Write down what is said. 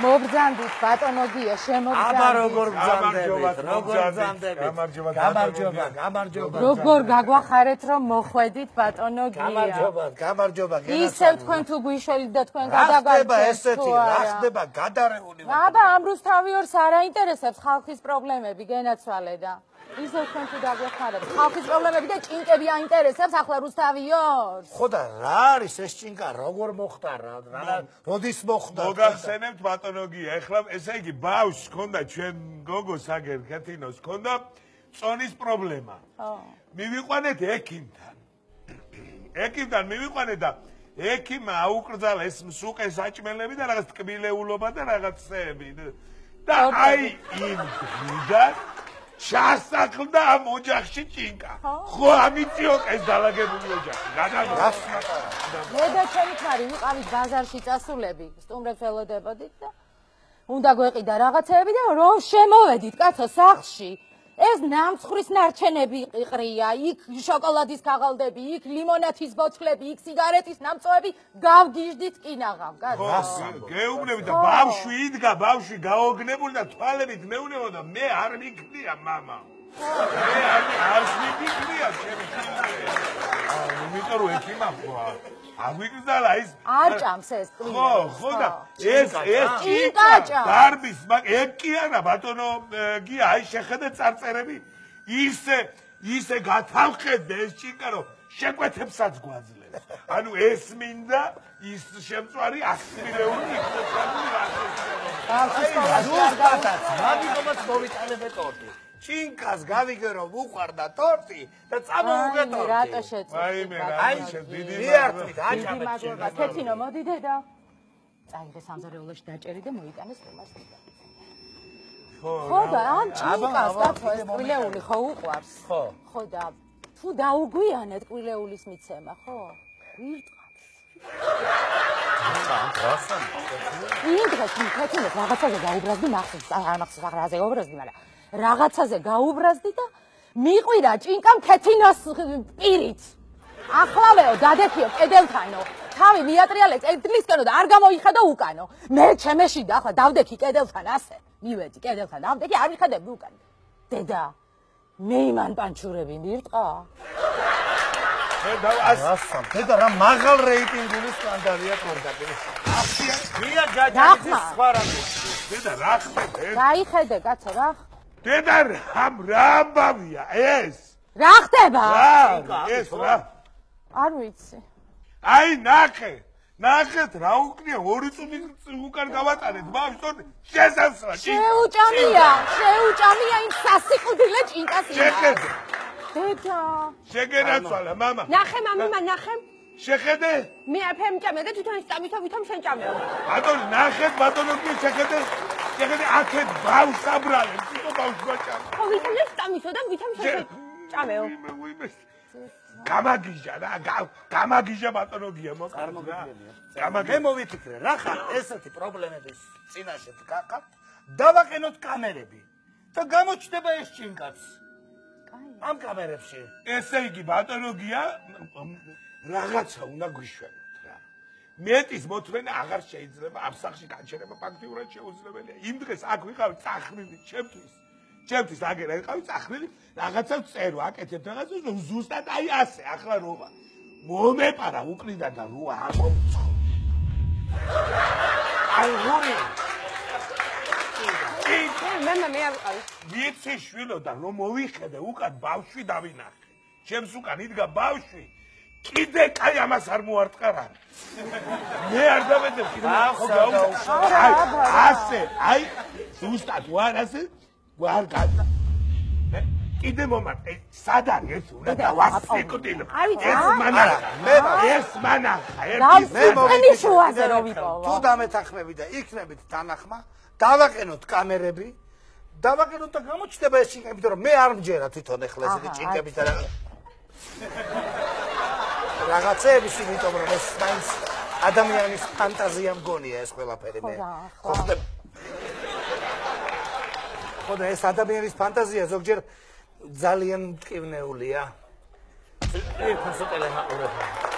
მობრძანდით ბატონო გია, შემოგძანდით. აბა როგორ ბრძანდებით, გამარჯობა. როგორ გაგვახარეთ რომ მოხვედით ბატონო გია. გამარჯობა. ისევ თქვენ თუ გვიშველით და თქვენ გადაგარჩევთ. რა ესეთი, რა ხდება გადარეული. აბა ამ რუსთავიორს არ აინტერესებს ხალხის პრობლემები, გენაცვალე და ისევ თქვენ თუ დაგვეხმარებთ. ხალხის პრობლემები და ჭინკები აინტერესებს ახლა რუსთავიორს. ხო და რა არის ეს ჭინკა, როგორ მოხდა რა, როდის მოხდა? მოგახსენებთ ბატონო გია, ეხლა ესე იგი ბავშვს ჰქონდა ჩვენ გოგოს აგერ ქეთინოს ჰქონდა წონის პრობლემა. მივიყვანეთ ექიმთან. ექიმთან მივიყვანეთ და ექიმმა აუკრძალა ეს მსუყე საჭმელები და რაღაც ტკბილეულობა და რაღაცები. და აი იმ დღიდან ჩასახლდა ამ ოჯახში ჭინკა. ხო ამიწიო ეს დალაგებული ოჯახი. დედა ჩემი ხარი ვიყავით ბაზარში წასულები, სტუმრებს ველოდებოდით და უნდა გვეყიდა რაღაცეები და რომ შემოვედით კაცო სახლში. ეს ნამცხვრის ნარჩენები იყრია, იქ შოკოლადის ქაღალდები, იქ ლიმონათის ბოთლები, იქ სიგარეტის ნამწოები, გავგიჟდით კინაღამ. გეუბნები და ბავშვი იდგა, ბავშვი გაოგნებული და თვალებით მეუნებოდა, მე არ მიქნია მამა. მე არ მიქნია ჩემი ფილმი. იმიტომ რომ ექიმა ხოა. აგვიკრძალა ის არ ჭამს ეს ტვინი. ხო და ეს ჭინკა დარბის, მაგ ეგ კი არა ბატონო გია, აი შეხედე წარწერები ისე გათავხედე ეს ჭინკა რომ შეკვეთებსაც გვაძლევს. ანუ ეს მინდა ის შემწვარი ახსნილეული იქნებოდი მაგიტომაც მოვიტანებე ტორტი. ჭინკას გავიგე რომ უყვარდა ტორტი და წამოუღე ტორტი. რატო შეწევთ? აი დიდი მადლობა. ქეთინო მოდი დედა. წაიღე სამზარეულოში დაჭერი და მოიტანეს იმას. ხო და ამ ჭინკას კაცო ეს ყვილეული ხო უყვარს? ხო და თუ დაუგვიანეთ ყვილეულის მიცემა, ხო? იმ დღეს ქეთინოს რაღაცაზე გაუბრაზდი მახსოვს, მახსოვს რაღაცაზე გაუბრაზდი, მაგრამ რაღაცაზე გაუბრაზდი და მიყვირა ჭინკამ ქეთინოს პირით. ახლავეო დადექიო კედელთანო, თავი მიატრიალე კედლისკენო და არ გამოიხედა უკანო. მე ჩემეში და ახლა დავდექი კედელთან ასე. მივედი კედელთან, დავდექი არ ვიხედები უკან. დედა, მე იმან პანჩურები მირტყა. დედა რა მაღალ რეიტინგული სკანდალია კონდაკი. გია ჯაჯანის სხვა რამე. დედა რა ხდება? გაიხედე კაცო რა. დედა რა ამბავია ეს? რა ხდება? ეს რა? არ ვიცი. აი ნახეთ რა უკნია 2 წუთი უკან გავატანეთ ბავშვს შესასრა შეუჭამია იმ სასიკვდილე ჭინკას შეხედე დედა შეგენაცვალა მამა ნახე მამა ნახე შეხედე მე აფემ ჭამე და თვითონ ვითომ შენ ჭამეო ბატონო ნახეთ ბატონო კი შეხედე აქეთ ბავშვს აბრალებს თვითონ ბავშვს გაჭამ ხო ვითომ სტამისო და ვითომ შენ ჭამეო გამაგიჟა რა გამაგიჟა ბატონო გია მოკლედ მე მოვიფიქრე რა ხარ ესეთი პრობლემების წინაშე დგახარ დავაყენოთ კამერები და გამოჩნდება ეს ჭინკაც ამ კამერებში ესე იგი ბატონო გია რაღაცა უნდა გვიშვენოთ რა მეტის მოთმენა აღარ შეიძლება ამ სახში გაჩერება ფაქტიურად შეუძლებელია იმ დღეს აქ ვიყავი წახრილი ჩემთვის აგერა იყავი წახრილი რაღაცა წერო აკეთებ რაღაცას ზუსტად აი ასე ახლა როა მომეპარა უკრიდა და როა ამომწყო აი გური მე არ ვიყავი ვიცი შვილო და რომ მოვიხედე უკან ბავშვი დავინახე ჩემს უკან იდგა ბავშვი კიდე კაი ამას არ მოარტყარა მე არ დავედებ ასე აი ზუსტად ვარ ასე ვარ გადა კიდე მომარტე სად არის ეს უნდა დავასწრებდე ეს მანახა მე მოვიშვაზე რომ ვიყავ თუ დამეთანხმები და იქნებით თანახმა დავაყენოთ კამერები დავაყენოთ და გამოჩნდება ეს ჭინკები იმიტომ რომ მე არ მჯერა თვითონ ეხლა ესეთი ჭინკები და რაღაცების იმიტომ რომ ეს მაინც ადამიანის ფანტაზია მგონია ეს ყველაფერი მე ხო ხდება ხო და ეს ადამიანის ფანტაზია ზოგჯერ ძალიან მტკივნეულია. ერთ ფასო ტელემაყურებელია.